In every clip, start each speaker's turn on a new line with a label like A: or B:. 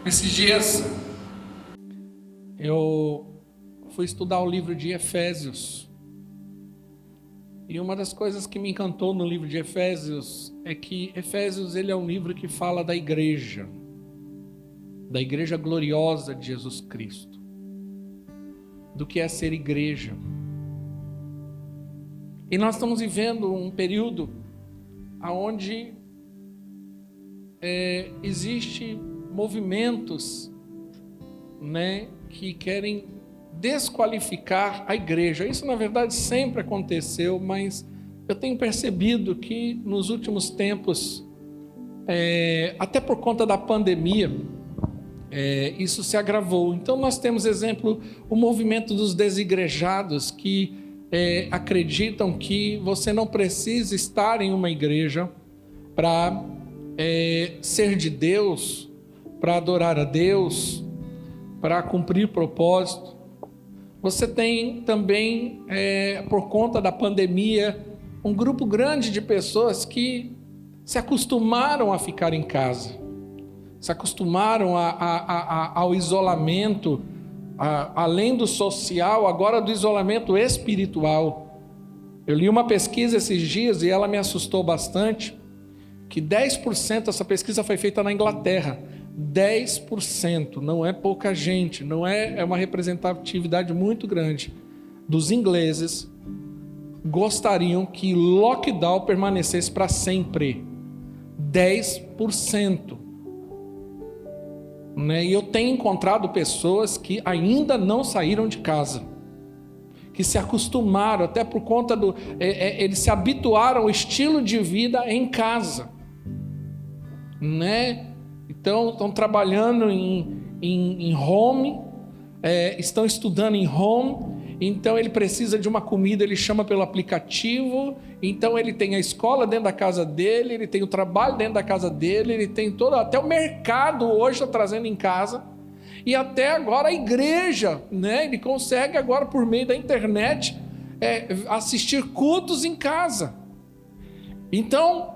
A: Esses dias eu fui estudar o livro de Efésios. E uma das coisas que me encantou no livro de Efésios é que Efésios ele é um livro que fala da igreja gloriosa de Jesus Cristo, do que é ser igreja. E nós estamos vivendo um período onde existe movimentos, que querem desqualificar a igreja. Isso, na verdade, sempre aconteceu, mas eu tenho percebido que nos últimos tempos, até por conta da pandemia, isso se agravou. Então nós temos, exemplo, o movimento dos desigrejados, que acreditam que você não precisa estar em uma igreja para ser de Deus, para adorar a Deus, para cumprir propósito. Você tem também, por conta da pandemia, um grupo grande de pessoas que se acostumaram a ficar em casa, se acostumaram ao isolamento, além do social, agora do isolamento espiritual. Eu li uma pesquisa esses dias e ela me assustou bastante, que 10%, essa pesquisa foi feita na Inglaterra, 10%, não é pouca gente, não é uma representatividade muito grande, dos ingleses gostariam que lockdown permanecesse para sempre. 10%. E eu tenho encontrado pessoas que ainda não saíram de casa, que se acostumaram, até por conta eles se habituaram ao estilo de vida em casa, Então estão trabalhando em home, estão estudando em home. Então ele precisa de uma comida, ele chama pelo aplicativo. Então ele tem a escola dentro da casa dele, ele tem o trabalho dentro da casa dele, ele tem até o mercado hoje está trazendo em casa. E até agora a igreja, ele consegue agora por meio da internet assistir cultos em casa. Então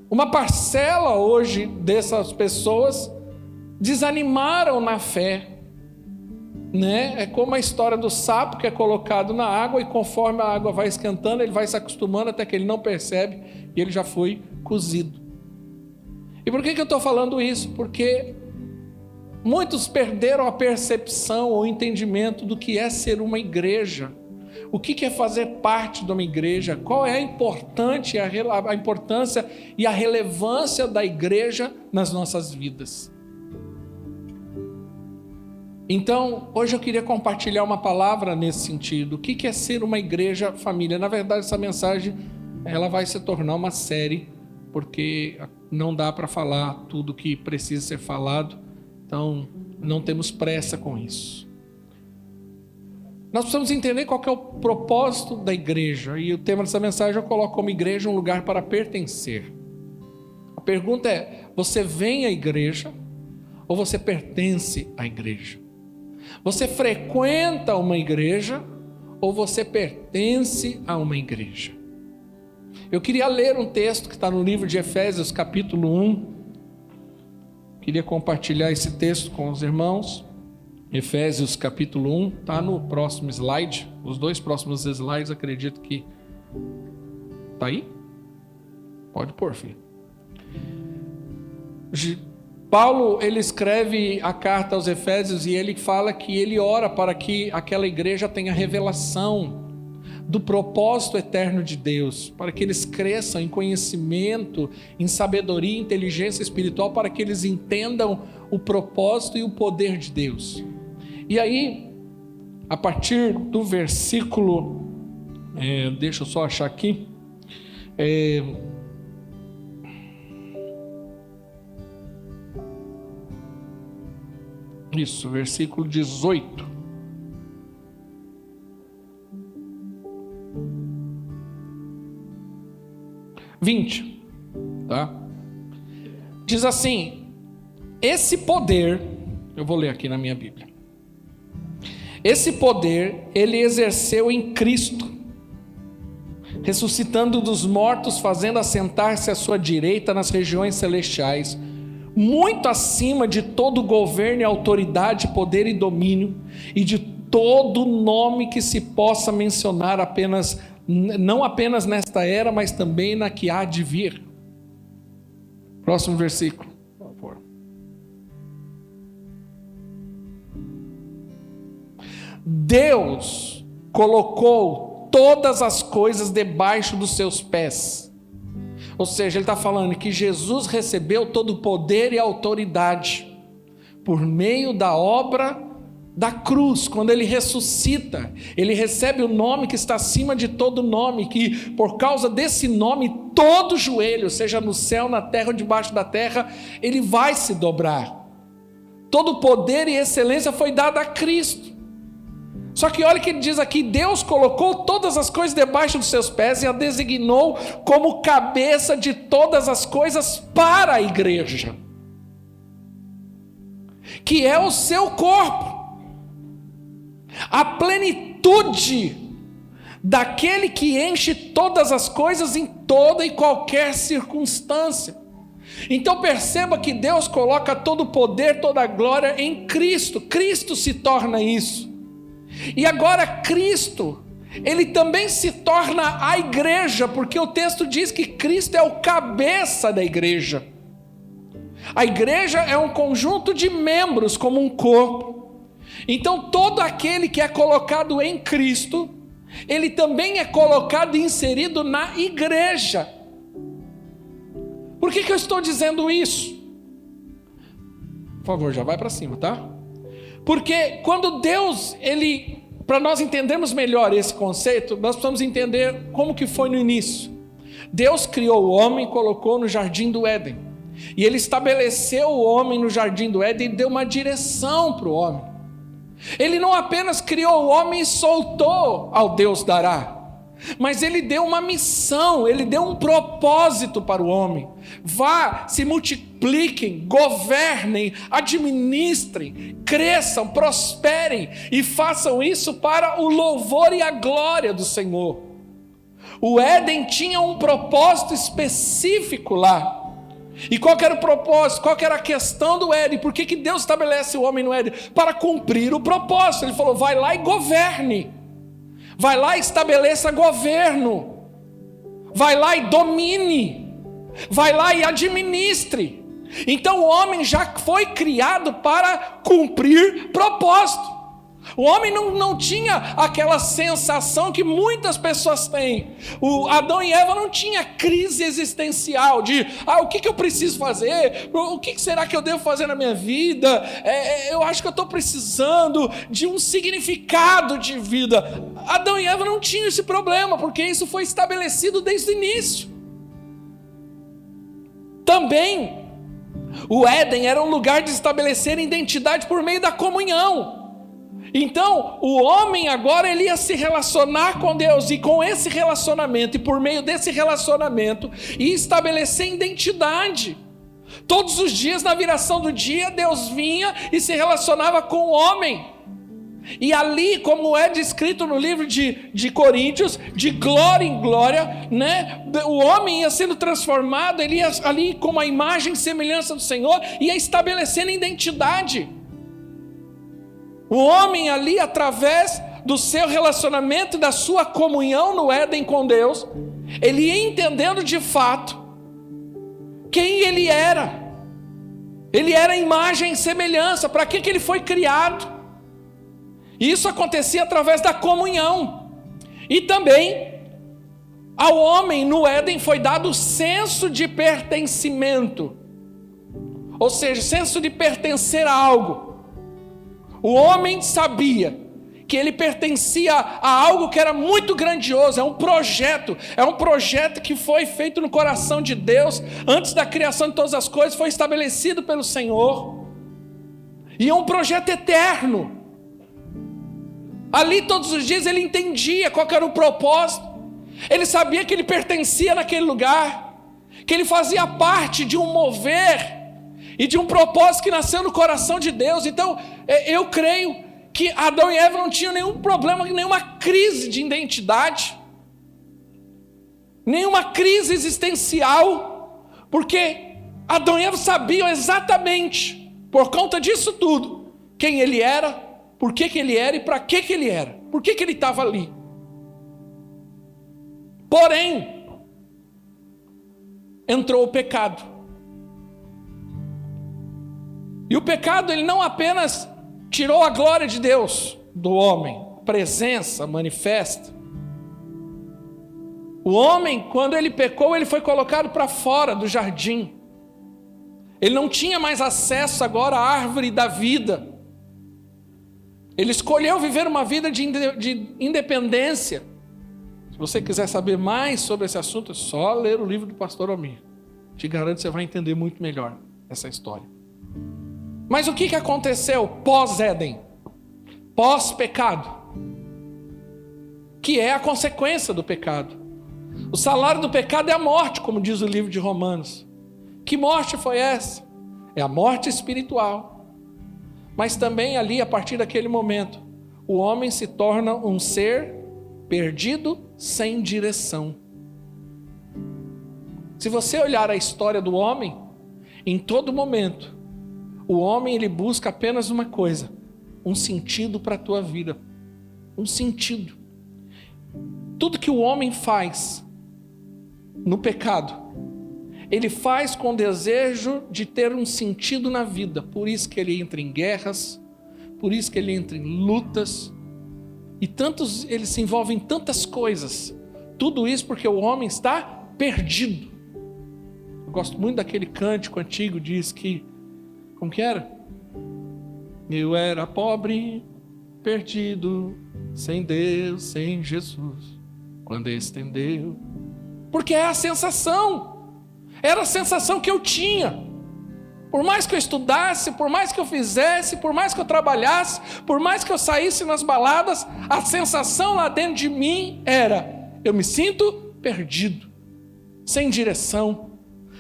A: uma parcela hoje dessas pessoas desanimaram na fé. É como a história do sapo que é colocado na água e conforme a água vai esquentando, ele vai se acostumando até que ele não percebe e ele já foi cozido. E por que eu estou falando isso? Porque muitos perderam a percepção ou entendimento do que é ser uma igreja. O que é fazer parte de uma igreja? Qual é a importância e a relevância da igreja nas nossas vidas? Então, hoje eu queria compartilhar uma palavra nesse sentido. O que é ser uma igreja família? Na verdade, essa mensagem ela vai se tornar uma série, porque não dá para falar tudo que precisa ser falado. Então, não temos pressa com isso. Nós precisamos entender qual que é o propósito da igreja. E o tema dessa mensagem eu coloco como igreja um lugar para pertencer. A pergunta é, você vem à igreja ou você pertence à igreja? Você frequenta uma igreja ou você pertence a uma igreja? Eu queria ler um texto que está no livro de Efésios, capítulo 1. Queria compartilhar esse texto com os irmãos. Efésios, capítulo 1, está no próximo slide. Os dois próximos slides, acredito que... Está aí? Pode pôr, filho. Paulo, ele escreve a carta aos Efésios e ele fala que ele ora para que aquela igreja tenha revelação do propósito eterno de Deus, para que eles cresçam em conhecimento, em sabedoria e inteligência espiritual, para que eles entendam o propósito e o poder de Deus. E aí, a partir do versículo, deixa eu só achar aqui, isso, versículo 18. Tá? Diz assim: esse poder, eu vou ler aqui na minha Bíblia. Esse poder ele exerceu em Cristo, ressuscitando dos mortos, fazendo assentar-se à sua direita nas regiões celestiais, muito acima de todo governo e autoridade, poder e domínio, e de todo nome que se possa mencionar, não apenas nesta era, mas também na que há de vir. Próximo versículo, por favor. Deus colocou todas as coisas debaixo dos seus pés. Ou seja, ele está falando que Jesus recebeu todo o poder e autoridade por meio da obra da cruz. Quando ele ressuscita, ele recebe o nome que está acima de todo nome, que por causa desse nome, todo joelho, seja no céu, na terra ou debaixo da terra, ele vai se dobrar. Todo poder e excelência foi dado a Cristo. Só que olha o que ele diz aqui: Deus colocou todas as coisas debaixo dos seus pés e a designou como cabeça de todas as coisas para a igreja, que é o seu corpo, a plenitude daquele que enche todas as coisas em toda e qualquer circunstância. Então perceba que Deus coloca todo o poder, toda a glória em Cristo. Cristo se torna isso. E agora Cristo, ele também se torna a igreja, porque o texto diz que Cristo é o cabeça da igreja. A igreja é um conjunto de membros como um corpo. Então todo aquele que é colocado em Cristo, ele também é colocado e inserido na igreja. Por que eu estou dizendo isso? Por favor, já vai para cima, tá? Porque quando Deus, para nós entendermos melhor esse conceito, nós precisamos entender como que foi no início. Deus criou o homem e colocou no jardim do Éden. E ele estabeleceu o homem no jardim do Éden e deu uma direção para o homem. Ele não apenas criou o homem e soltou ao Deus dará, mas ele deu uma missão, ele deu um propósito para o homem. Vá, se multipliquem, governem, administrem, cresçam, prosperem e façam isso para o louvor e a glória do Senhor. O Éden tinha um propósito específico lá. E qual que era o propósito? Qual que era a questão do Éden? Por que Deus estabelece o homem no Éden? Para cumprir o propósito. Ele falou: vai lá e governe. Vai lá e estabeleça governo. Vai lá e domine. Vai lá e administre. Então o homem já foi criado para cumprir propósito. O homem não tinha aquela sensação que muitas pessoas têm. O Adão e Eva não tinha crise existencial de o que eu preciso fazer? O que será que eu devo fazer na minha vida? Eu acho que eu estou precisando de um significado de vida. Adão e Eva não tinham esse problema, porque isso foi estabelecido desde o início. Também o Éden era um lugar de estabelecer identidade por meio da comunhão. Então, o homem agora ele ia se relacionar com Deus, e com esse relacionamento, e por meio desse relacionamento, ia estabelecer identidade. Todos os dias, na viração do dia, Deus vinha e se relacionava com o homem. E ali, como é descrito no livro de Coríntios, de glória em glória, né? O homem ia sendo transformado, ele ia ali com uma imagem e semelhança do Senhor, ia estabelecendo identidade. O homem ali, através do seu relacionamento, da sua comunhão no Éden com Deus, ele ia entendendo de fato quem ele era. Ele era imagem e semelhança, para que ele foi criado. E isso acontecia através da comunhão. E também ao homem no Éden foi dado o senso de pertencimento, ou seja, senso de pertencer a algo. O homem sabia que ele pertencia a algo que era muito grandioso, é um projeto que foi feito no coração de Deus, antes da criação de todas as coisas, foi estabelecido pelo Senhor, e é um projeto eterno. Ali todos os dias ele entendia qual era o propósito, ele sabia que ele pertencia naquele lugar, que ele fazia parte de um mover e de um propósito que nasceu no coração de Deus. Então eu creio que Adão e Eva não tinham nenhum problema, nenhuma crise de identidade, nenhuma crise existencial, porque Adão e Eva sabiam exatamente, por conta disso tudo, quem ele era, por que ele era e para que ele era, por que ele estava ali. Porém, entrou o pecado. E o pecado, ele não apenas tirou a glória de Deus do homem, presença manifesta. O homem, quando ele pecou, ele foi colocado para fora do jardim. Ele não tinha mais acesso agora à árvore da vida. Ele escolheu viver uma vida de independência. Se você quiser saber mais sobre esse assunto, é só ler o livro do pastor Almir. Te garanto que você vai entender muito melhor essa história. Mas o que aconteceu pós-Éden? Pós-pecado? Que é a consequência do pecado. O salário do pecado é a morte, como diz o livro de Romanos. Que morte foi essa? É a morte espiritual. Mas também ali, a partir daquele momento, o homem se torna um ser perdido, sem direção. Se você olhar a história do homem, em todo momento, o homem ele busca apenas uma coisa, um sentido para a tua vida. Um sentido. Tudo que o homem faz no pecado, ele faz com desejo de ter um sentido na vida. Por isso que ele entra em guerras, por isso que ele entra em lutas, e ele se envolve em tantas coisas. Tudo isso porque o homem está perdido. Eu gosto muito daquele cântico antigo, diz que, como que era? Eu era pobre, perdido, sem Deus, sem Jesus, quando estendeu. Porque é a sensação, era a sensação que eu tinha. Por mais que eu estudasse, por mais que eu fizesse, por mais que eu trabalhasse, por mais que eu saísse nas baladas, a sensação lá dentro de mim era: eu me sinto perdido, sem direção.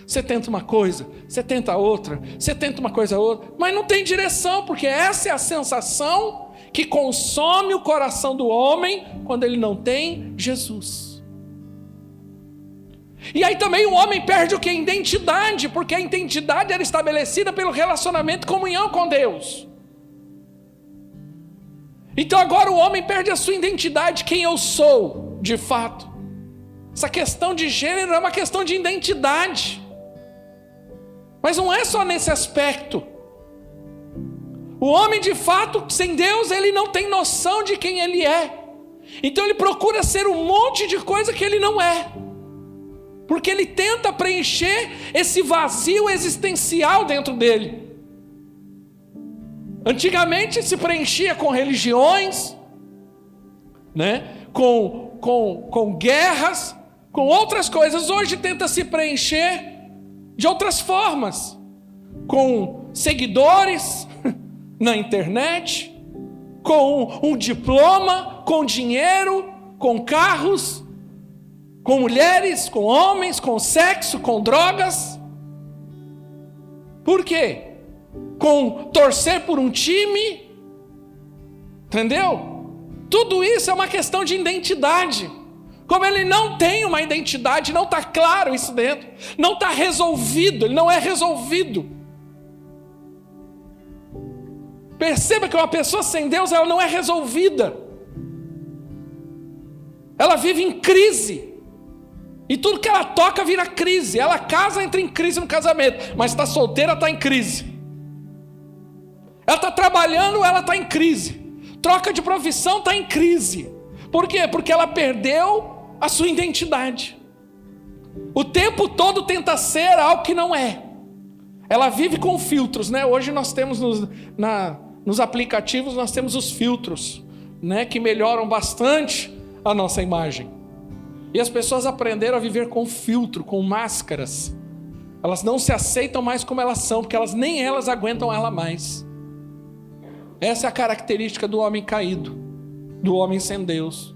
A: Você tenta uma coisa, você tenta outra, você tenta uma coisa outra, mas não tem direção, porque essa é a sensação que consome o coração do homem quando ele não tem Jesus. E aí também o homem perde o que? Identidade, porque a identidade era estabelecida pelo relacionamento e comunhão com Deus. Então agora o homem perde a sua identidade, quem eu sou, de fato. Essa questão de gênero é uma questão de identidade. Mas não é só nesse aspecto. O homem de fato, sem Deus, ele não tem noção de quem ele é. Então ele procura ser um monte de coisa que ele não é. Porque ele tenta preencher esse vazio existencial dentro dele. Antigamente se preenchia com religiões, né? com guerras, com outras coisas. Hoje tenta se preencher de outras formas, com seguidores na internet, com um diploma, com dinheiro, com carros, com mulheres, com homens, com sexo, com drogas. Por quê? Com torcer por um time, entendeu? Tudo isso é uma questão de identidade. Como ele não tem uma identidade, não está claro isso dentro, não está resolvido, ele não é resolvido. Perceba que uma pessoa sem Deus, ela não é resolvida. Ela vive em crise. E tudo que ela toca vira crise. Ela casa, entra em crise no casamento, mas está solteira, está em crise. Ela está trabalhando, ela está em crise. Troca de profissão, está em crise. Por quê? Porque ela perdeu a sua identidade. O tempo todo tenta ser algo que não é. Ela vive com filtros, né? Hoje nós temos nos aplicativos, nós temos os filtros, né? Que melhoram bastante a nossa imagem. E as pessoas aprenderam a viver com filtro, com máscaras. Elas não se aceitam mais como elas são, porque nem elas aguentam ela mais. Essa é a característica do homem caído, do homem sem Deus.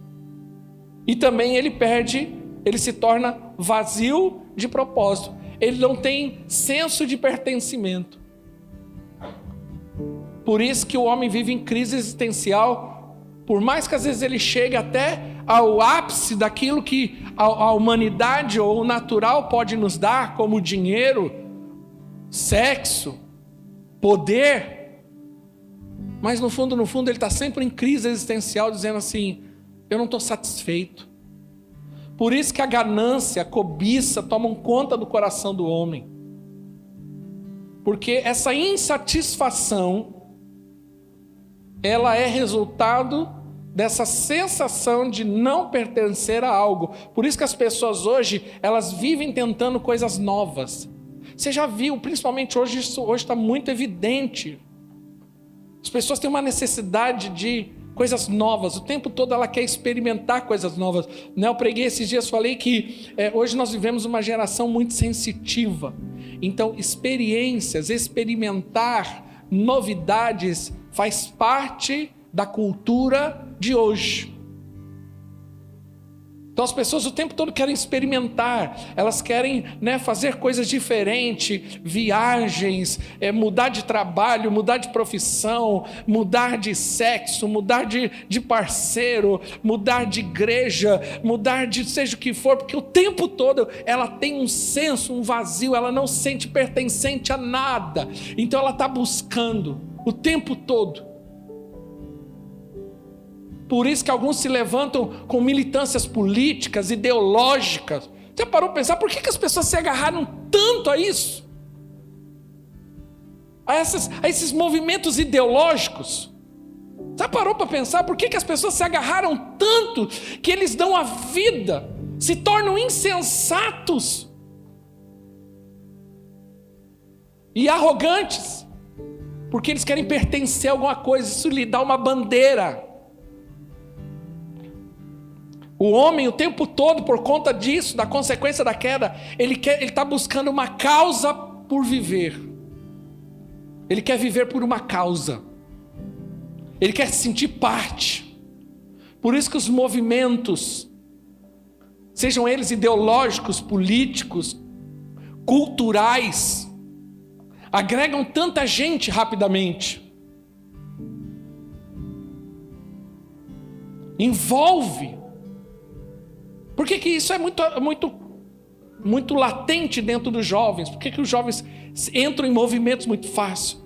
A: E também ele se torna vazio de propósito. Ele não tem senso de pertencimento. Por isso que o homem vive em crise existencial, por mais que às vezes ele chegue até ao ápice daquilo que a humanidade ou o natural pode nos dar, como dinheiro, sexo, poder, mas no fundo ele está sempre em crise existencial, dizendo assim: eu não estou satisfeito. Por isso que a ganância, a cobiça tomam conta do coração do homem, porque essa insatisfação, ela é resultado dessa sensação de não pertencer a algo. Por isso que as pessoas hoje, elas vivem tentando coisas novas. Você já viu, principalmente hoje, isso hoje está muito evidente. As pessoas têm uma necessidade de coisas novas, o tempo todo ela quer experimentar coisas novas. Eu preguei esses dias, falei que hoje nós vivemos uma geração muito sensitiva. Então, experiências, experimentar novidades faz parte da cultura de hoje. Então as pessoas o tempo todo querem experimentar, elas querem fazer coisas diferentes, viagens, mudar de trabalho, mudar de profissão, mudar de sexo, mudar de parceiro, mudar de igreja, mudar de seja o que for, porque o tempo todo ela tem um senso, um vazio, ela não se sente pertencente a nada, então ela está buscando o tempo todo. Por isso que alguns se levantam com militâncias políticas, ideológicas. Você parou para pensar por que as pessoas se agarraram tanto a isso? A esses movimentos ideológicos? Você parou para pensar por que as pessoas se agarraram tanto que eles dão a vida, se tornam insensatos e arrogantes? Porque eles querem pertencer a alguma coisa, isso lhe dá uma bandeira. O homem, o tempo todo, por conta disso, da consequência da queda, ele está buscando uma causa por viver. Ele quer viver por uma causa. Ele quer se sentir parte. Por isso que os movimentos, sejam eles ideológicos, políticos, culturais, agregam tanta gente rapidamente. Envolve. Por que isso é muito latente dentro dos jovens? Por que os jovens entram em movimentos muito fácil?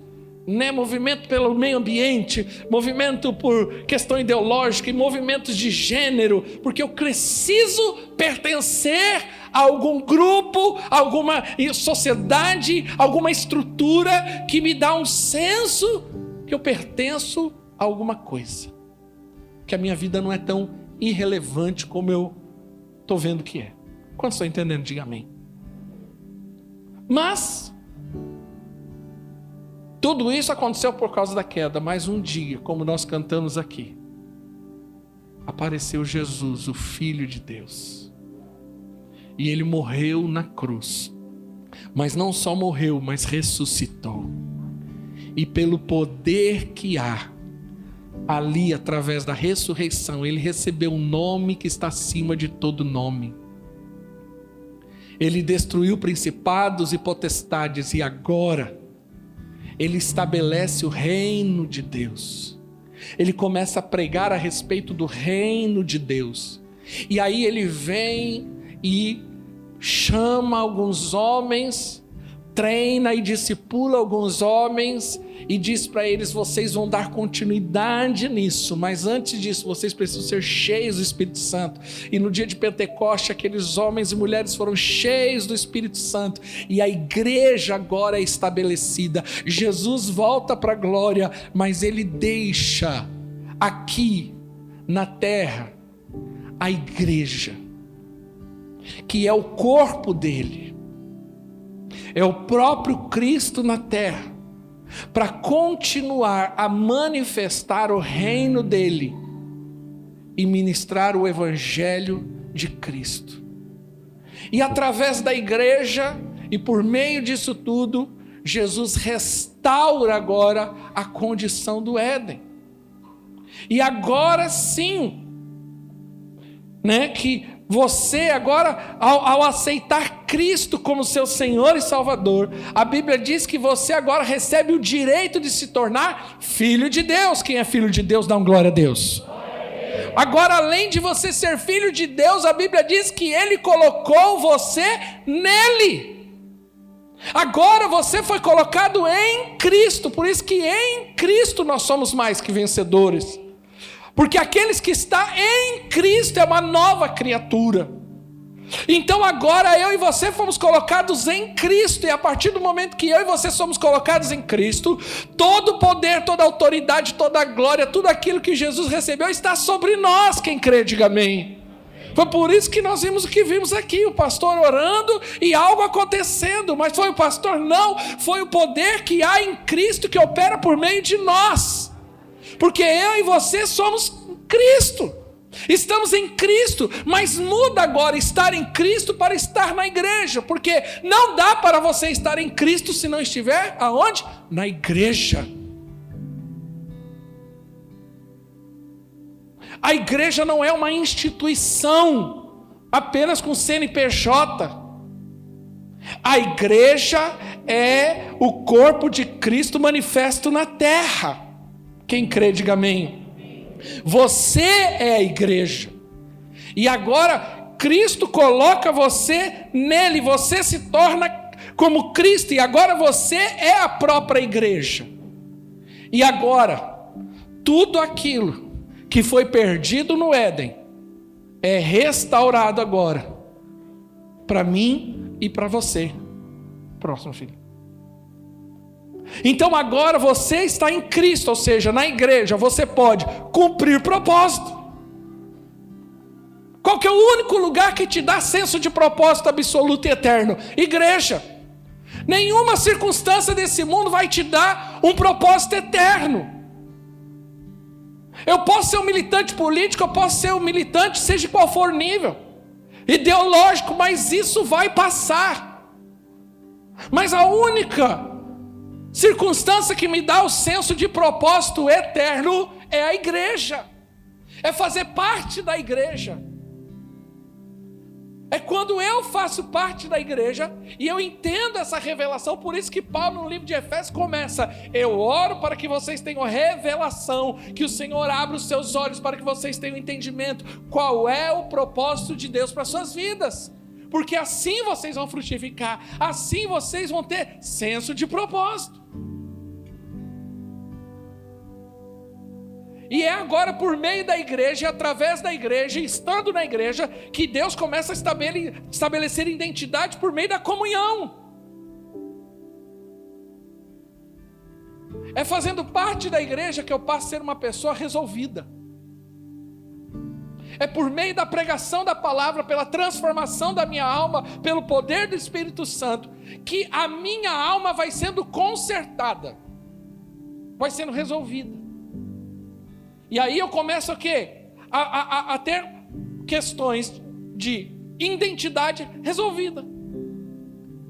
A: Movimento pelo meio ambiente, movimento por questão ideológica e movimentos de gênero, porque eu preciso pertencer a algum grupo, a alguma sociedade, alguma estrutura que me dá um senso que eu pertenço a alguma coisa, que a minha vida não é tão irrelevante como eu estou vendo que é. Quantos estão entendendo? Diga amém. Mas tudo isso aconteceu por causa da queda. Mas um dia, como nós cantamos aqui, apareceu Jesus, o Filho de Deus, e ele morreu na cruz. Mas não só morreu, mas ressuscitou. E pelo poder que há ali, através da ressurreição, ele recebeu um nome que está acima de todo nome. Ele destruiu principados e potestades, e agora ele estabelece o reino de Deus. Ele começa a pregar a respeito do reino de Deus. E aí ele vem e chama alguns homens, treina e discipula alguns homens e diz para eles: vocês vão dar continuidade nisso, mas antes disso vocês precisam ser cheios do Espírito Santo. E no dia de Pentecoste aqueles homens e mulheres foram cheios do Espírito Santo, e a igreja agora é estabelecida. Jesus volta para a glória, mas ele deixa aqui na terra a igreja, que é o corpo dele, é o próprio Cristo na terra, para continuar a manifestar o reino dele e ministrar o evangelho de Cristo. E através da igreja e por meio disso tudo, Jesus restaura agora a condição do Éden. E agora sim, que você agora, ao aceitar Cristo como seu Senhor e Salvador, a Bíblia diz que você agora recebe o direito de se tornar filho de Deus. Quem é filho de Deus, dá um glória a Deus. Agora, além de você ser filho de Deus, a Bíblia diz que Ele colocou você nele. Agora você foi colocado em Cristo, por isso que em Cristo nós somos mais que vencedores. Porque aqueles que estão em Cristo é uma nova criatura. Então agora eu e você fomos colocados em Cristo, e a partir do momento que eu e você somos colocados em Cristo, todo o poder, toda a autoridade, toda a glória, tudo aquilo que Jesus recebeu está sobre nós. Quem crê, diga amém. Foi por isso que nós vimos o que vimos aqui, o pastor orando e algo acontecendo, mas foi o pastor? Não, foi o poder que há em Cristo que opera por meio de nós, porque eu e você somos Cristo, estamos em Cristo, mas muda agora estar em Cristo para estar na igreja, porque não dá para você estar em Cristo se não estiver aonde? Na igreja. A igreja não é uma instituição apenas com CNPJ. A igreja é o corpo de Cristo manifesto na terra. Quem crê, diga amém. Você é a igreja. E agora Cristo coloca você nele. Você se torna como Cristo. E agora você é a própria igreja. E agora, tudo aquilo que foi perdido no Éden é restaurado agora para mim e para você. Próximo, filho. Então agora você está em Cristo, ou seja, na igreja você pode cumprir propósito. Qual que é o único lugar que te dá senso de propósito absoluto e eterno? Igreja. Nenhuma circunstância desse mundo vai te dar um propósito eterno. Eu posso ser um militante político, eu posso ser um militante, seja qual for o nível, ideológico, mas isso vai passar. Mas a única circunstância que me dá o senso de propósito eterno é a igreja, é fazer parte da igreja. É quando eu faço parte da igreja e eu entendo essa revelação. Por isso que Paulo no livro de Efésios começa: eu oro para que vocês tenham revelação, que o Senhor abra os seus olhos para que vocês tenham entendimento. Qual é o propósito de Deus para as suas vidas? Porque assim vocês vão frutificar, assim vocês vão ter senso de propósito. E é agora por meio da igreja, através da igreja, estando na igreja, que Deus começa a estabelecer identidade por meio da comunhão. É fazendo parte da igreja que eu passo a ser uma pessoa resolvida. É por meio da pregação da palavra, pela transformação da minha alma, pelo poder do Espírito Santo, que a minha alma vai sendo consertada, vai sendo resolvida. E aí eu começo a quê? A ter questões de identidade resolvida.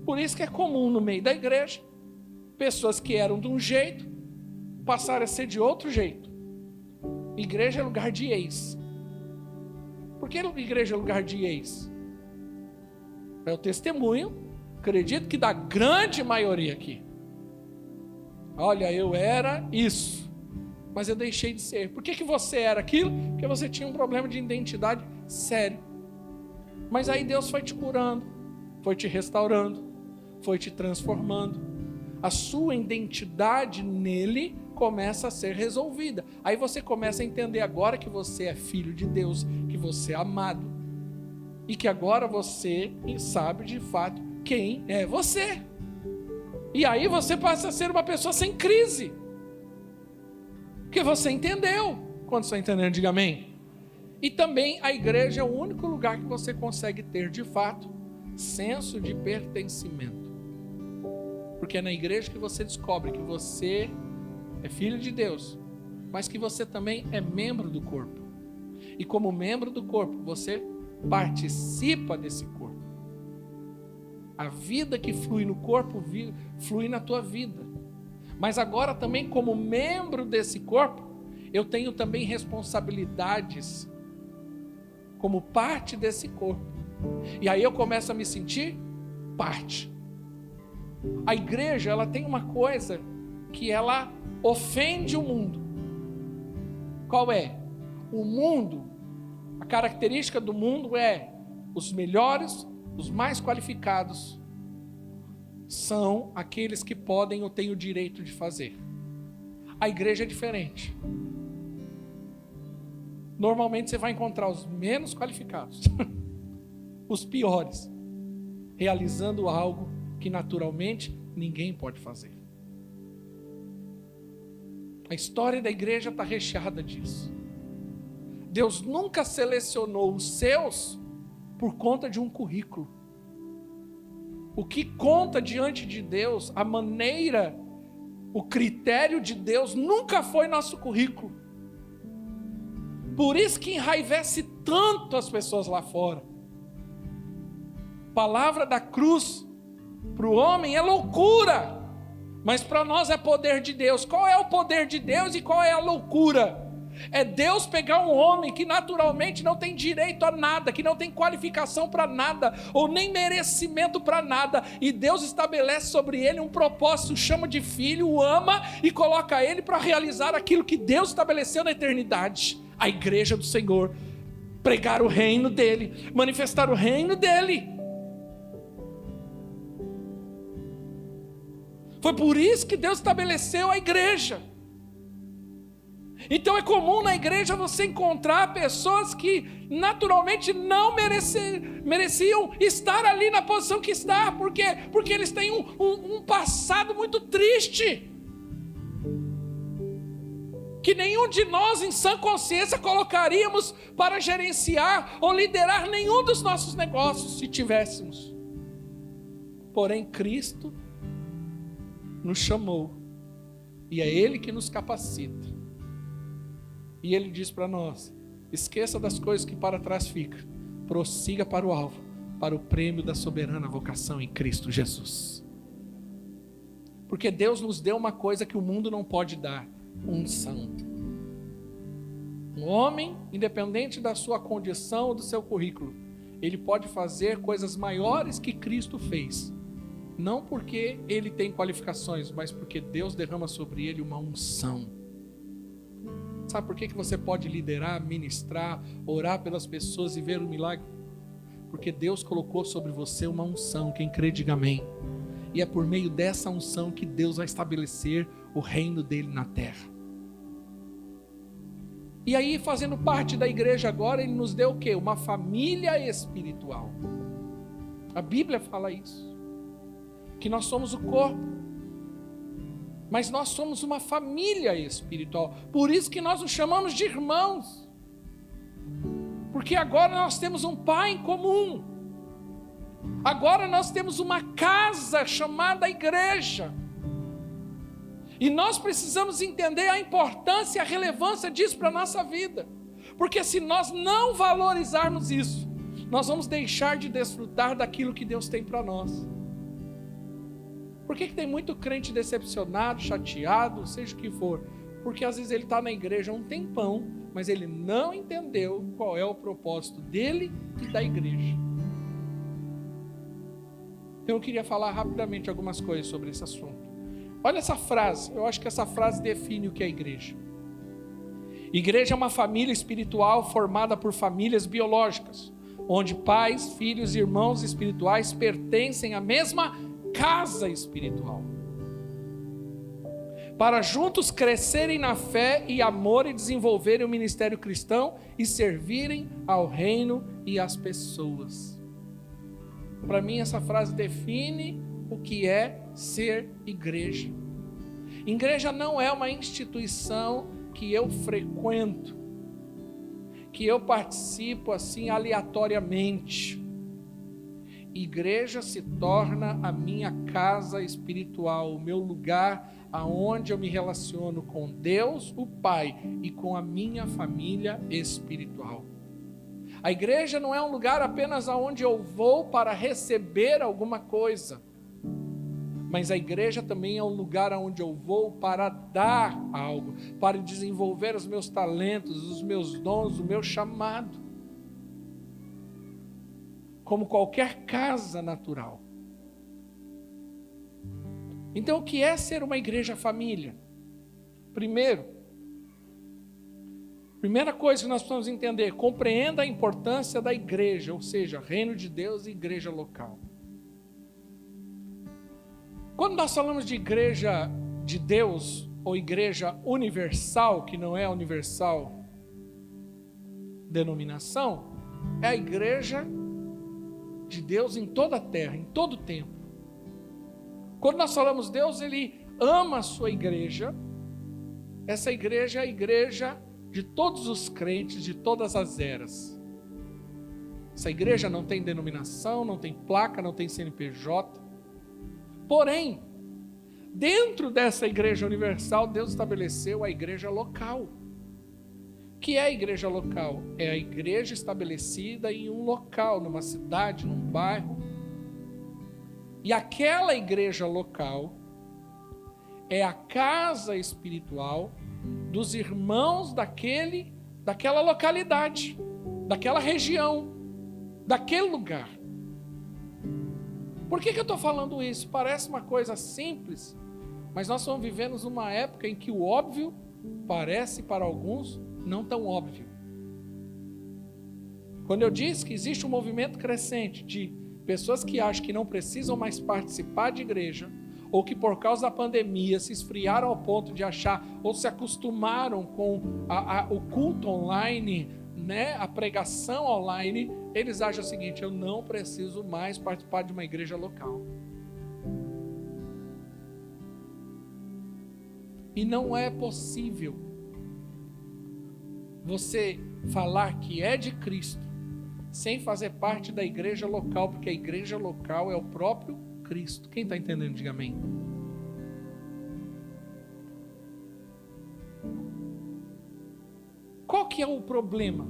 A: Por isso que é comum no meio da igreja, pessoas que eram de um jeito, passarem a ser de outro jeito. Igreja é lugar de ex. Por que igreja é lugar de ex? É o testemunho, acredito que da grande maioria aqui. Olha, eu era isso, mas eu deixei de ser. Por que você era aquilo? Porque você tinha um problema de identidade sério. Mas aí Deus foi te curando, foi te restaurando, foi te transformando. A sua identidade nele começa a ser resolvida. Aí você começa a entender agora que você é filho de Deus, que você é amado, e que agora você sabe de fato quem é você. E aí você passa a ser uma pessoa sem crise, porque você entendeu. Quando você entendeu, diga amém. E também a igreja é o único lugar que você consegue ter de fato senso de pertencimento, porque é na igreja que você descobre que você é filho de Deus, mas que você também é membro do corpo. E como membro do corpo, você participa desse corpo. A vida que flui no corpo, flui na tua vida. Mas agora também como membro desse corpo, eu tenho também responsabilidades como parte desse corpo. E aí eu começo a me sentir parte. A igreja, ela tem uma coisa que ela ofende o mundo. Qual é? O mundo, a característica do mundo é os melhores, os mais qualificados, são aqueles que podem ou têm o direito de fazer. A igreja é diferente. Normalmente você vai encontrar os menos qualificados, os piores, realizando algo que naturalmente ninguém pode fazer. A história da igreja está recheada disso. Deus nunca selecionou os seus por conta de um currículo. O que conta diante de Deus, a maneira, o critério de Deus nunca foi nosso currículo. Por isso que enraivece tanto as pessoas lá fora. Palavra da cruz para o homem é loucura, mas para nós é poder de Deus. Qual é o poder de Deus e qual é a loucura? É Deus pegar um homem que naturalmente não tem direito a nada, que não tem qualificação para nada, ou nem merecimento para nada, e Deus estabelece sobre ele um propósito, chama de filho, o ama e coloca ele para realizar aquilo que Deus estabeleceu na eternidade. A igreja do Senhor, pregar o reino dele, manifestar o reino dele. Foi por isso que Deus estabeleceu a igreja. Então é comum na igreja você encontrar pessoas que naturalmente não mereciam estar ali na posição que está. Por quê? Porque eles têm um passado muito triste, que nenhum de nós em sã consciência colocaríamos para gerenciar ou liderar nenhum dos nossos negócios se tivéssemos. Porém Cristo nos chamou e é Ele que nos capacita. E Ele diz para nós: esqueça das coisas que para trás ficam, prossiga para o alvo, para o prêmio da soberana vocação em Cristo Jesus. Porque Deus nos deu uma coisa que o mundo não pode dar: unção. Um homem, independente da sua condição ou do seu currículo, ele pode fazer coisas maiores que Cristo fez. Não porque ele tem qualificações, mas porque Deus derrama sobre ele uma unção. Sabe por que você pode liderar, ministrar, orar pelas pessoas e ver o milagre? Porque Deus colocou sobre você uma unção. Quem crê, diga amém. E é por meio dessa unção que Deus vai estabelecer o reino dele na terra. E aí, fazendo parte da igreja agora, ele nos deu o quê? Uma família espiritual. A Bíblia fala isso. Que nós somos o corpo, mas nós somos uma família espiritual. Por isso que nós nos chamamos de irmãos. Porque agora nós temos um pai em comum. Agora nós temos uma casa chamada igreja. E nós precisamos entender a importância e a relevância disso para a nossa vida. Porque se nós não valorizarmos isso, nós vamos deixar de desfrutar daquilo que Deus tem para nós. Por que tem muito crente decepcionado, chateado, seja o que for? Porque às vezes ele está na igreja há um tempão, mas ele não entendeu qual é o propósito dele e da igreja. Então eu queria falar rapidamente algumas coisas sobre esse assunto. Olha essa frase, eu acho que essa frase define o que é igreja. Igreja é uma família espiritual formada por famílias biológicas, onde pais, filhos e irmãos espirituais pertencem à mesma casa espiritual, para juntos crescerem na fé e amor e desenvolverem o ministério cristão e servirem ao reino e às pessoas. Para mim essa frase define o que é ser igreja. Igreja não é uma instituição que eu frequento, que eu participo assim aleatoriamente. Igreja se torna a minha casa espiritual, o meu lugar aonde eu me relaciono com Deus, o Pai, e com a minha família espiritual. A igreja não é um lugar apenas aonde eu vou para receber alguma coisa, mas a igreja também é um lugar aonde eu vou para dar algo, para desenvolver os meus talentos, os meus dons, o meu chamado. Como qualquer casa natural. Então, o que é ser uma igreja família? Primeira coisa que nós precisamos entender: compreenda a importância da igreja, ou seja, reino de Deus e igreja local. Quando nós falamos de igreja de Deus, ou igreja universal, que não é a universal denominação, é a igreja de Deus em toda a terra, em todo o tempo. Quando nós falamos Deus, Ele ama a sua igreja. Essa igreja é a igreja de todos os crentes, de todas as eras. Essa igreja não tem denominação, não tem placa, não tem CNPJ. Porém, dentro dessa igreja universal, Deus estabeleceu a igreja local. O que é a igreja local? É a igreja estabelecida em um local, numa cidade, num bairro. E aquela igreja local é a casa espiritual dos irmãos daquela localidade, daquela região, daquele lugar. Por que eu estou falando isso? Parece uma coisa simples, mas nós estamos vivendo numa época em que o óbvio parece para alguns não tão óbvio. Quando eu disse que existe um movimento crescente de pessoas que acham que não precisam mais participar de igreja, ou que por causa da pandemia se esfriaram ao ponto de achar, ou se acostumaram com o culto online, né, a pregação online, eles acham o seguinte: eu não preciso mais participar de uma igreja local. E não é possível você falar que é de Cristo sem fazer parte da igreja local, porque a igreja local é o próprio Cristo. Quem está entendendo, diga amém. Qual que é o problema?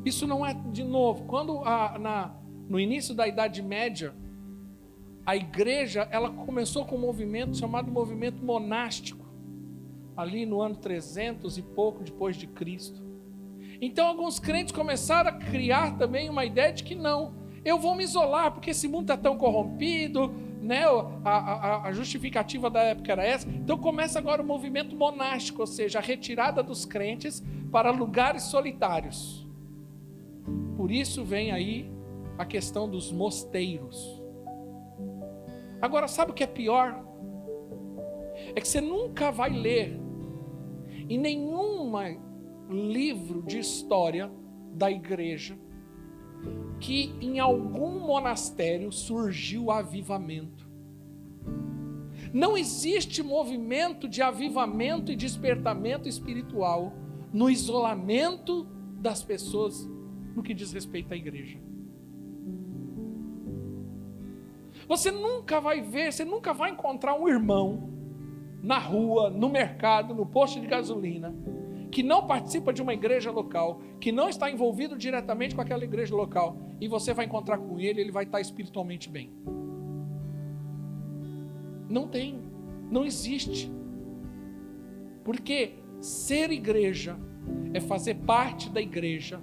A: Isso não é, de novo, quando no início da Idade Média, a igreja ela começou com um movimento chamado movimento monástico, ali no ano 300 e pouco depois de Cristo. Então alguns crentes começaram a criar também uma ideia de que não, eu vou me isolar porque esse mundo está tão corrompido, né? A justificativa da época era essa. Então começa agora o movimento monástico, ou seja, a retirada dos crentes para lugares solitários. Por isso vem aí a questão dos mosteiros. Agora, sabe o que é pior? É que você nunca vai ler em nenhum livro de história da igreja que em algum monastério surgiu avivamento. Não existe movimento de avivamento e despertamento espiritual no isolamento das pessoas no que diz respeito à igreja. Você nunca vai ver, você nunca vai encontrar um irmão na rua, no mercado, no posto de gasolina, que não participa de uma igreja local, que não está envolvido diretamente com aquela igreja local, e você vai encontrar com ele, ele vai estar espiritualmente bem. Não tem, não existe. Porque ser igreja é fazer parte da igreja,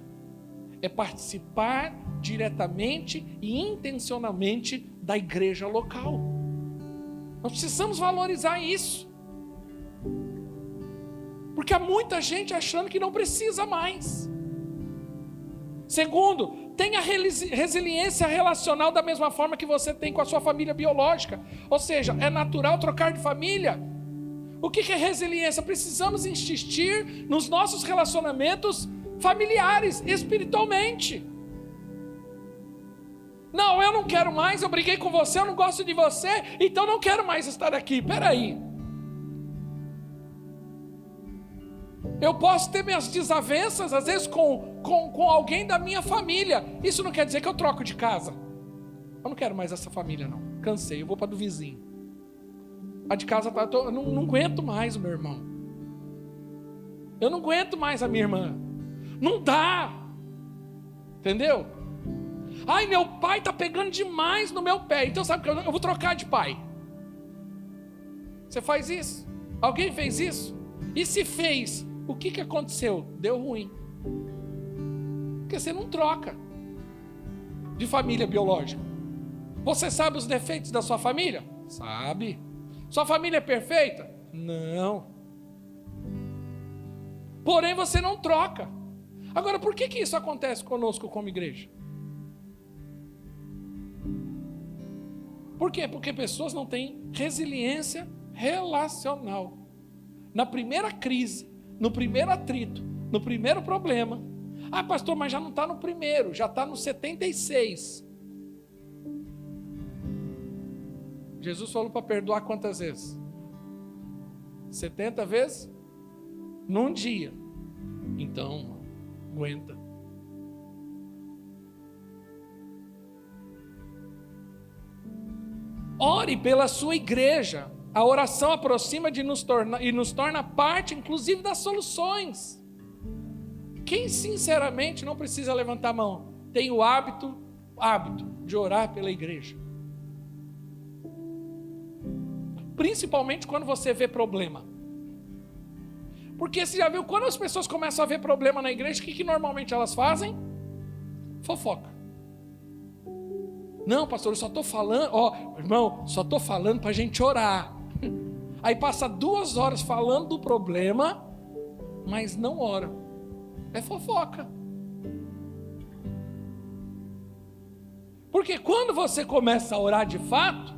A: é participar diretamente e intencionalmente da igreja local. Nós precisamos valorizar isso. Porque há muita gente achando que não precisa mais. Segundo, tenha resiliência relacional da mesma forma que você tem com a sua família biológica. Ou seja, é natural trocar de família. O que é resiliência? Precisamos insistir nos nossos relacionamentos familiares, espiritualmente. Não, eu não quero mais, eu briguei com você, eu não gosto de você, então não quero mais estar aqui. Peraí. Eu posso ter minhas desavenças, às vezes, com alguém da minha família. Isso não quer dizer que eu troco de casa. Eu não quero mais essa família, não. Cansei, eu vou para a do vizinho. A de casa, eu não aguento mais o meu irmão. Eu não aguento mais a minha irmã. Não dá. Entendeu? Ai, meu pai está pegando demais no meu pé. Então sabe que eu vou trocar de pai. Você faz isso? Alguém fez isso? E se fez, o que aconteceu? Deu ruim. Porque você não troca de família biológica. Você sabe os defeitos da sua família? Sabe. Sua família é perfeita? Não. Porém você não troca. Agora, por que isso acontece conosco como igreja? Por quê? Porque pessoas não têm resiliência relacional. Na primeira crise, no primeiro atrito, no primeiro problema. Ah, pastor, mas já não está no primeiro, já está no 76. Jesus falou para perdoar quantas vezes? 70 vezes? Num dia. Então, aguenta. Ore pela sua igreja. A oração aproxima de nos torna parte, inclusive, das soluções. Quem sinceramente não precisa levantar a mão, tem o hábito de orar pela igreja. Principalmente quando você vê problema. Porque você já viu, quando as pessoas começam a ver problema na igreja, o que normalmente elas fazem? Fofoca. Não, pastor, eu só estou falando, irmão, só estou falando para a gente orar. Aí passa 2 horas falando do problema, mas não ora. É fofoca. Porque quando você começa a orar de fato,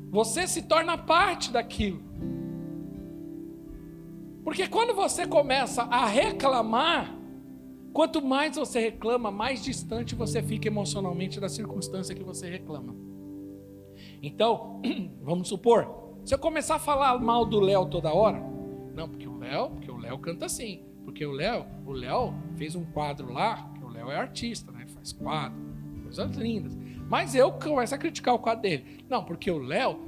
A: você se torna parte daquilo. Porque quando você começa a reclamar, quanto mais você reclama, mais distante você fica emocionalmente da circunstância que você reclama. Então, vamos supor, se eu começar a falar mal do Léo toda hora, não, porque o Léo canta assim, porque o Léo fez um quadro lá, porque o Léo é artista, né? Ele faz quadro, coisas lindas. Mas eu começo a criticar o quadro dele. Não, porque o Léo,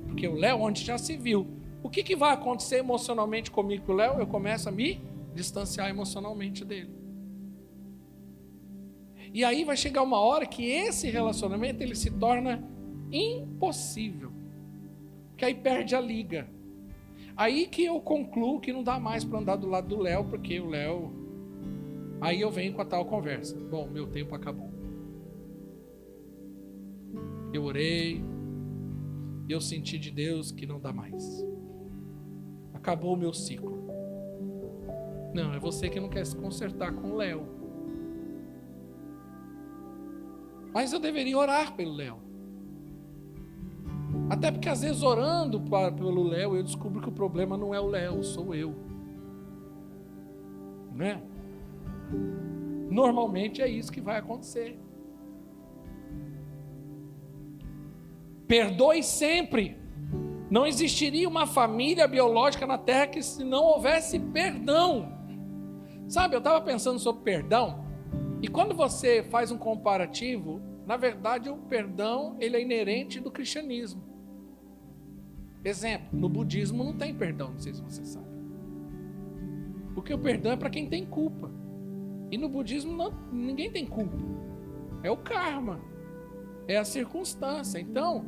A: onde já se viu. O que vai acontecer emocionalmente comigo com o Léo? Eu começo a me distanciar emocionalmente dele. E aí vai chegar uma hora que esse relacionamento ele se torna impossível. Porque aí perde a liga. Aí que eu concluo que não dá mais para andar do lado do Léo, porque o Léo... Aí eu venho com a tal conversa. Bom, meu tempo acabou. Eu orei, eu senti de Deus que não dá mais. Acabou o meu ciclo. Não, é você que não quer se consertar com o Léo. Mas eu deveria orar pelo Léo. Até porque às vezes orando pelo Léo, eu descubro que o problema não é o Léo, sou eu. Né? Normalmente é isso que vai acontecer. Perdoe sempre. Não existiria uma família biológica na Terra que se não houvesse perdão. Sabe, eu estava pensando sobre perdão, e quando você faz um comparativo, na verdade o perdão ele é inerente do cristianismo. Exemplo, no budismo não tem perdão, não sei se você sabe. Porque o perdão é para quem tem culpa. E no budismo ninguém tem culpa. É o karma. É a circunstância. Então,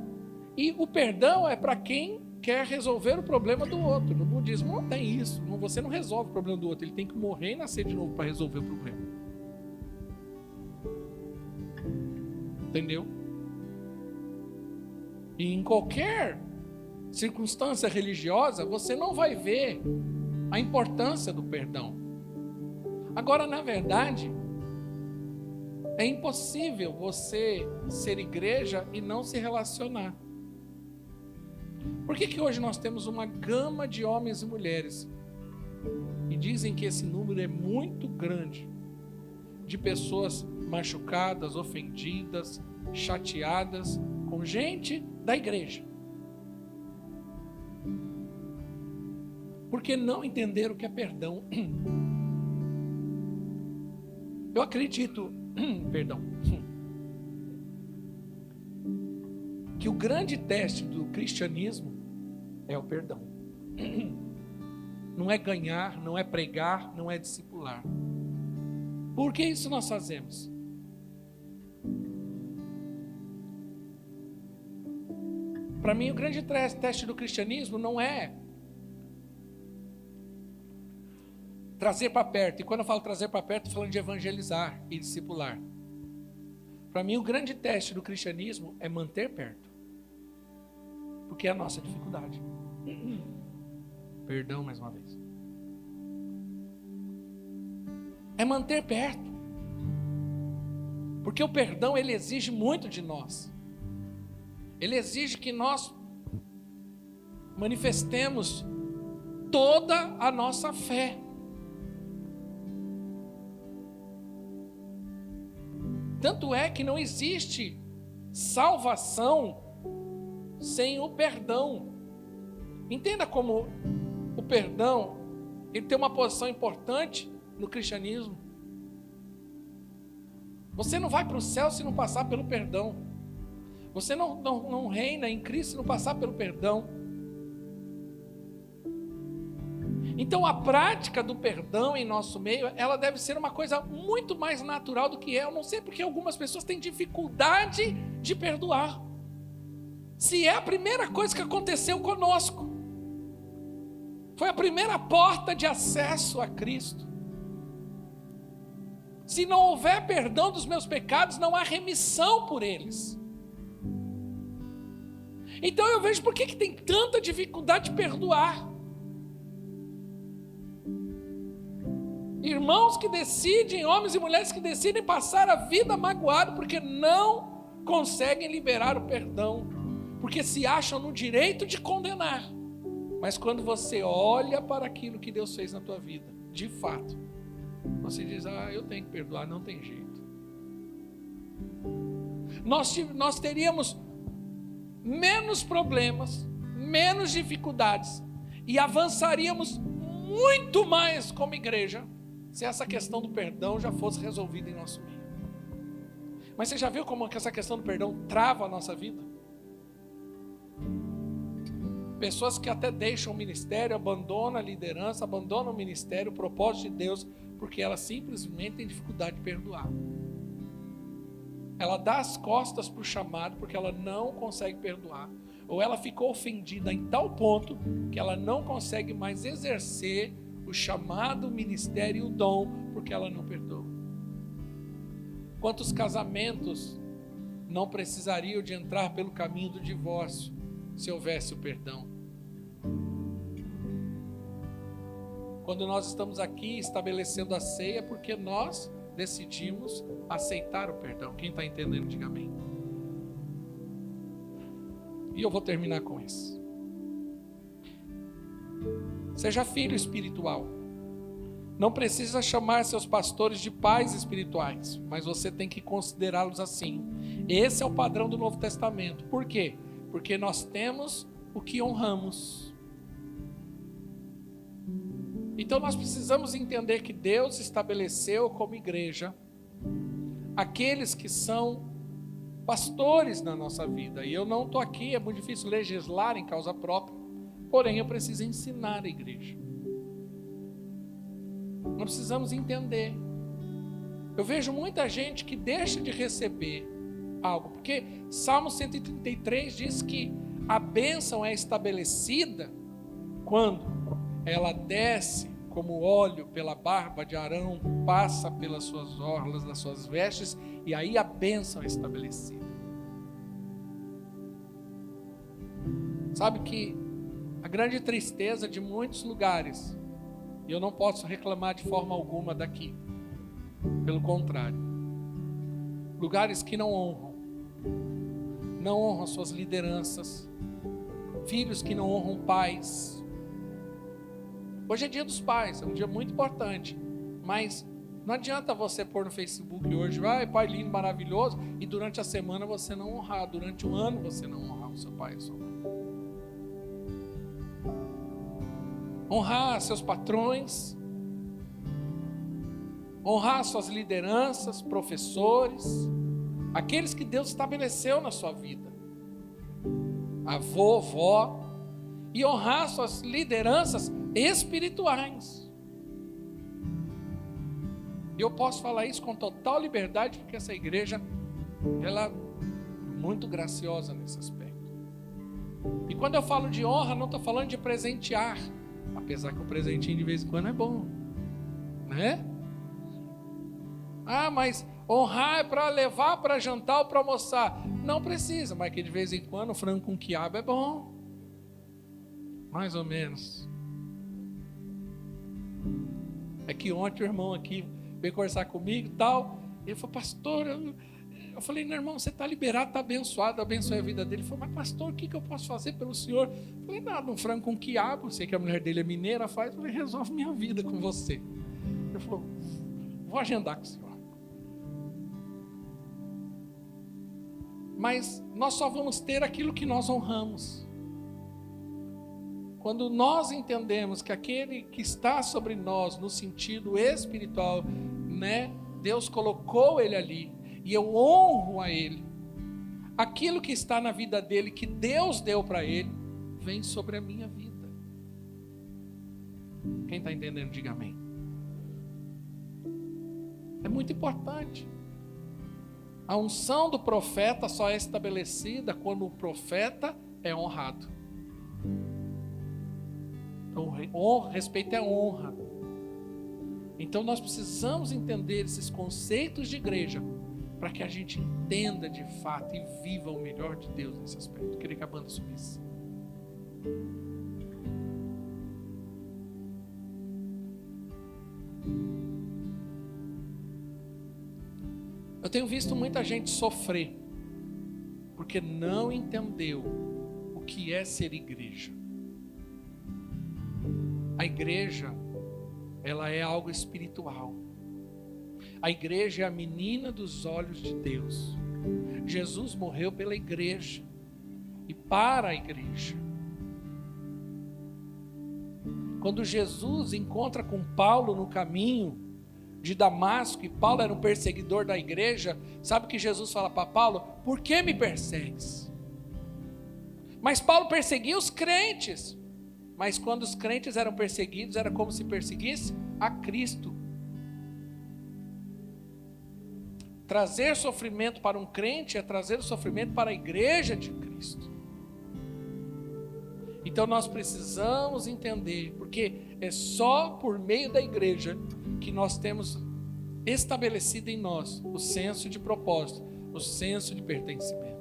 A: e o perdão é para quem quer resolver o problema do outro. No budismo não tem isso. Você não resolve o problema do outro. Ele tem que morrer e nascer de novo para resolver o problema. Entendeu? E em qualquer circunstância religiosa, você não vai ver a importância do perdão. Agora, na verdade, é impossível você ser igreja e não se relacionar. Por que hoje nós temos uma gama de homens e mulheres, e dizem que esse número é muito grande, de pessoas machucadas, ofendidas, chateadas, com gente da igreja? Porque não entenderam o que é perdão. Eu acredito, que o grande teste do cristianismo é o perdão. Não é ganhar, não é pregar, não é discipular. Por que isso nós fazemos? Para mim, o grande teste do cristianismo não é trazer para perto. E quando eu falo trazer para perto, estou falando de evangelizar e discipular. Para mim, o grande teste do cristianismo é manter perto. Porque é a nossa dificuldade. Perdão mais uma vez. É manter perto. Porque o perdão, ele exige muito de nós. Ele exige que nós manifestemos toda a nossa fé. Tanto é que não existe salvação sem o perdão. Entenda como o perdão, ele tem uma posição importante no cristianismo. Você não vai para o céu se não passar pelo perdão. Você não reina em Cristo se não passar pelo perdão. Então a prática do perdão em nosso meio, ela deve ser uma coisa muito mais natural do que é. Eu não sei porque algumas pessoas têm dificuldade de perdoar. Se é a primeira coisa que aconteceu conosco, foi a primeira porta de acesso a Cristo. Se não houver perdão dos meus pecados, não há remissão por eles. Então eu vejo por que tem tanta dificuldade de perdoar. Irmãos que decidem, homens e mulheres que decidem passar a vida magoado porque não conseguem liberar o perdão, porque se acham no direito de condenar. Mas quando você olha para aquilo que Deus fez na tua vida, de fato, você diz, eu tenho que perdoar, não tem jeito. Nós teríamos menos problemas, menos dificuldades, e avançaríamos muito mais como igreja, se essa questão do perdão já fosse resolvida em nosso meio. Mas você já viu como que essa questão do perdão trava a nossa vida? Pessoas que até deixam o ministério, abandonam a liderança, abandonam o ministério, o propósito de Deus, porque ela simplesmente tem dificuldade de perdoar. Ela dá as costas para o chamado porque ela não consegue perdoar. Ou ela ficou ofendida em tal ponto que ela não consegue mais exercer o chamado, o ministério e o dom porque ela não perdoa. Quantos casamentos não precisariam de entrar pelo caminho do divórcio se houvesse o perdão? Quando nós estamos aqui estabelecendo a ceia, porque nós decidimos aceitar o perdão. Quem está entendendo, diga amém. E eu vou terminar com isso. Seja filho espiritual. Não precisa chamar seus pastores de pais espirituais, mas você tem que considerá-los assim. Esse é o padrão do Novo Testamento. Por quê? Porque nós temos o que honramos. Então nós precisamos entender que Deus estabeleceu como igreja aqueles que são pastores na nossa vida. E eu não estou aqui, é muito difícil legislar em causa própria, porém eu preciso ensinar a igreja. Nós precisamos entender. Eu vejo muita gente que deixa de receber algo, porque Salmo 133 diz que a bênção é estabelecida quando ela desce como óleo pela barba de Arão, passa pelas suas orlas, das suas vestes, e aí a bênção é estabelecida. Sabe que a grande tristeza de muitos lugares, e eu não posso reclamar de forma alguma daqui, pelo contrário, lugares que não honram suas lideranças, filhos que não honram pais. Hoje é dia dos pais, é um dia muito importante, mas não adianta você pôr no Facebook hoje, pai lindo, maravilhoso, e durante a semana você não honrar, durante o ano você não honrar o seu pai e a sua mãe. Honrar seus patrões, honrar suas lideranças, professores, aqueles que Deus estabeleceu na sua vida, avô, vó, e honrar suas lideranças espirituais. E eu posso falar isso com total liberdade, porque essa igreja, ela é muito graciosa nesse aspecto. E quando eu falo de honra, não estou falando de presentear, apesar que o presentinho de vez em quando é bom, né? Mas honrar é para levar para jantar ou para almoçar. Não precisa, mas que de vez em quando o frango com quiabo é bom. Mais ou menos. É que ontem o irmão aqui veio conversar comigo e tal. Ele falou, pastor, eu falei, meu irmão, você está liberado, está abençoado, abençoe a vida dele. Ele falou, mas pastor, o que eu posso fazer pelo senhor? Eu falei, nada, um frango com quiabo, sei que a mulher dele é mineira, faz, eu falei, resolve minha vida com você. Ele falou, vou agendar com o senhor. Mas nós só vamos ter aquilo que nós honramos. Quando nós entendemos que aquele que está sobre nós, no sentido espiritual, né, Deus colocou ele ali, e eu honro a ele, aquilo que está na vida dele, que Deus deu para ele, vem sobre a minha vida. Quem está entendendo, diga amém. É muito importante. A unção do profeta só é estabelecida quando o profeta é honrado. Então, respeito é honra. Então nós precisamos entender esses conceitos de igreja para que a gente entenda de fato e viva o melhor de Deus nesse aspecto. Eu queria que a banda subisse. Eu tenho visto muita gente sofrer porque não entendeu o que é ser igreja. A igreja, ela é algo espiritual. A igreja é a menina dos olhos de Deus. Jesus morreu pela igreja e para a igreja. Quando Jesus encontra com Paulo no caminho de Damasco, e Paulo era um perseguidor da igreja, sabe o que Jesus fala para Paulo? Por que me persegues? Mas Paulo perseguia os crentes. Mas quando os crentes eram perseguidos, era como se perseguisse a Cristo. Trazer sofrimento para um crente é trazer sofrimento para a igreja de Cristo. Então nós precisamos entender, porque é só por meio da igreja que nós temos estabelecido em nós o senso de propósito, o senso de pertencimento.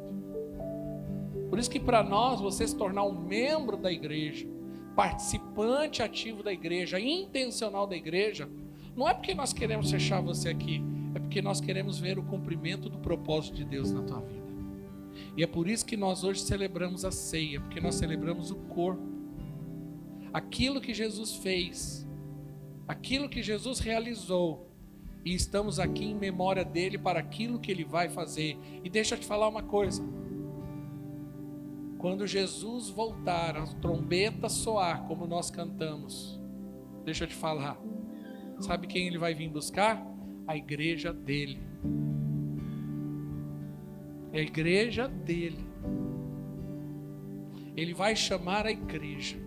A: Por isso que para nós, você se tornar um membro da igreja, participante ativo da igreja, intencional da igreja, não é porque nós queremos fechar você aqui, é porque nós queremos ver o cumprimento do propósito de Deus na tua vida. E é por isso que nós hoje celebramos a ceia, porque nós celebramos o corpo. Aquilo que Jesus fez, aquilo que Jesus realizou, e estamos aqui em memória dele para aquilo que ele vai fazer. E deixa eu te falar uma coisa. Quando Jesus voltar, a trombeta soar, como nós cantamos, deixa eu te falar, sabe quem ele vai vir buscar? A igreja dele. É a igreja dele. Ele vai chamar a igreja.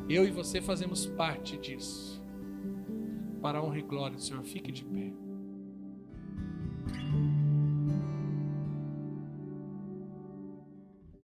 A: Eu e você fazemos parte disso. Para a honra e glória do Senhor, fique de pé.